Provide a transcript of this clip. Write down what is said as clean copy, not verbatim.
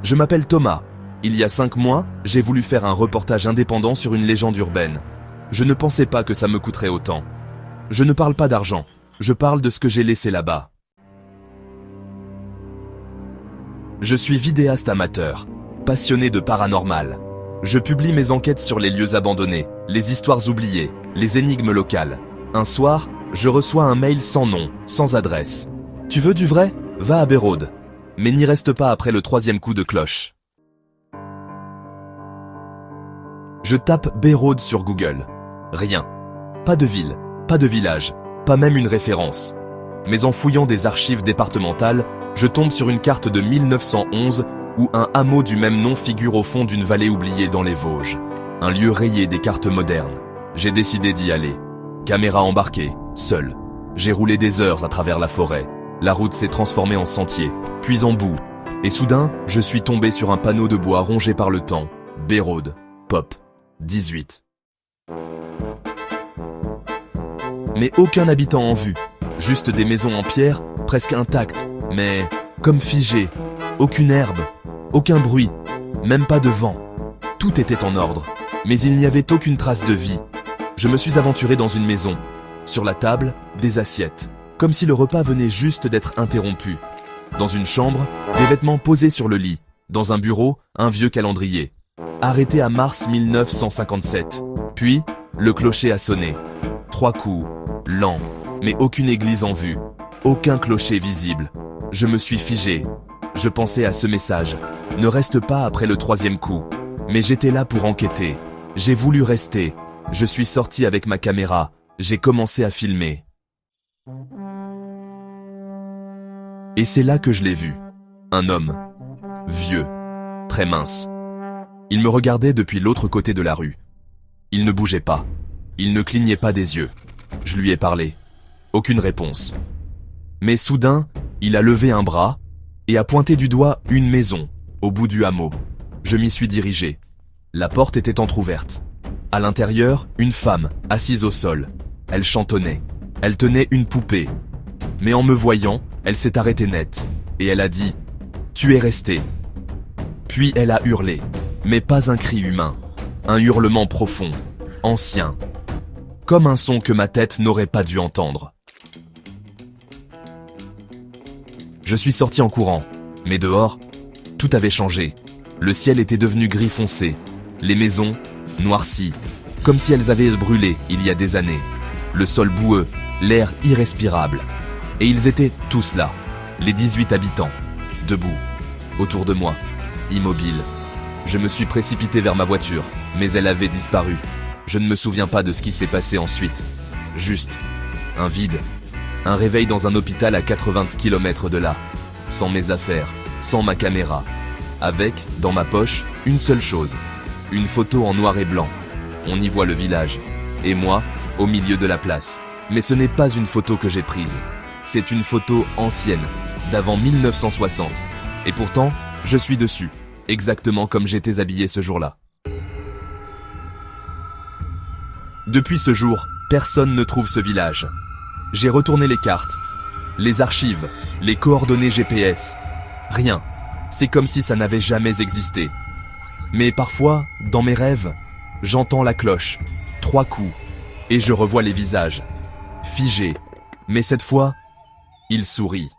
Je m'appelle Thomas. Il y a 5 mois, j'ai voulu faire un reportage indépendant sur une légende urbaine. Je ne pensais pas que ça me coûterait autant. Je ne parle pas d'argent, je parle de ce que j'ai laissé là-bas. Je suis vidéaste amateur, passionné de paranormal. Je publie mes enquêtes sur les lieux abandonnés, les histoires oubliées, les énigmes locales. Un soir, je reçois un mail sans nom, sans adresse. Tu veux du vrai? Va à Bérode. Mais n'y reste pas après le 3e coup de cloche. Je tape Bérode sur Google. Rien. Pas de ville, pas de village, pas même une référence. Mais en fouillant des archives départementales, je tombe sur une carte de 1911 où un hameau du même nom figure au fond d'une vallée oubliée dans les Vosges. Un lieu rayé des cartes modernes. J'ai décidé d'y aller. Caméra embarquée, seul. J'ai roulé des heures à travers la forêt. La route s'est transformée en sentier, puis en boue. Et soudain, je suis tombé sur un panneau de bois rongé par le temps. Bérode, Pop, 18. Mais aucun habitant en vue. Juste des maisons en pierre, presque intactes, mais comme figées. Aucune herbe, aucun bruit, même pas de vent. Tout était en ordre, mais il n'y avait aucune trace de vie. Je me suis aventuré dans une maison. Sur la table, des assiettes, comme si le repas venait juste d'être interrompu. Dans une chambre, des vêtements posés sur le lit. Dans un bureau, un vieux calendrier. Arrêté à mars 1957. Puis, le clocher a sonné. 3 coups, lents, mais aucune église en vue. Aucun clocher visible. Je me suis figé. Je pensais à ce message. Ne reste pas après le 3e coup. Mais j'étais là pour enquêter. J'ai voulu rester. Je suis sorti avec ma caméra. J'ai commencé à filmer. Et c'est là que je l'ai vu. Un homme. Vieux. Très mince. Il me regardait depuis l'autre côté de la rue. Il ne bougeait pas. Il ne clignait pas des yeux. Je lui ai parlé. Aucune réponse. Mais soudain, il a levé un bras et a pointé du doigt une maison, au bout du hameau. Je m'y suis dirigé. La porte était entr'ouverte. À l'intérieur, une femme, assise au sol. Elle chantonnait. Elle tenait une poupée. Mais en me voyant, elle s'est arrêtée net. Et elle a dit « Tu es resté ». Puis elle a hurlé. Mais pas un cri humain. Un hurlement profond, ancien. Comme un son que ma tête n'aurait pas dû entendre. Je suis sorti en courant, mais dehors, tout avait changé. Le ciel était devenu gris foncé, les maisons, noircies, comme si elles avaient brûlé il y a des années. Le sol boueux, l'air irrespirable. Et ils étaient tous là, les 18 habitants, debout, autour de moi, immobiles. Je me suis précipité vers ma voiture, mais elle avait disparu. Je ne me souviens pas de ce qui s'est passé ensuite. Juste, un vide. Un réveil dans un hôpital à 80 km de là, sans mes affaires, sans ma caméra, avec, dans ma poche, une seule chose, une photo en noir et blanc. On y voit le village, et moi, au milieu de la place. Mais ce n'est pas une photo que j'ai prise, c'est une photo ancienne, d'avant 1960. Et pourtant, je suis dessus, exactement comme j'étais habillé ce jour-là. Depuis ce jour, personne ne trouve ce village. J'ai retourné les cartes, les archives, les coordonnées GPS. Rien. C'est comme si ça n'avait jamais existé. Mais parfois, dans mes rêves, j'entends la cloche, 3 coups, et je revois les visages, figés. Mais cette fois, ils sourient.